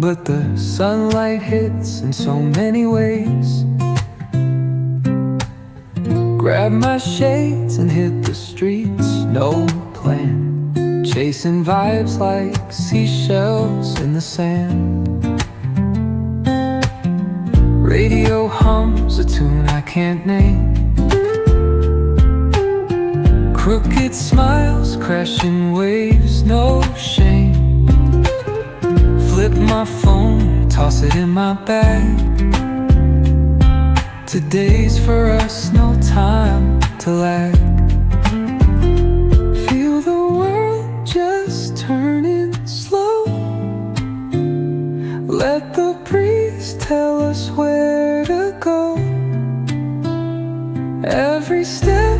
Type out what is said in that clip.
but the sunlight hits in so many ways. Grab my shades and hit the streets, no plan, chasing vibes like seashells in the sand. Radio hums a tune I can't name. Crooked smiles, crashing waves, no shame. Flip my phone, toss it in my bag. Today's for us, no time to lag. Feel the world just turning slow. Let the breeze tell us where to go. Every step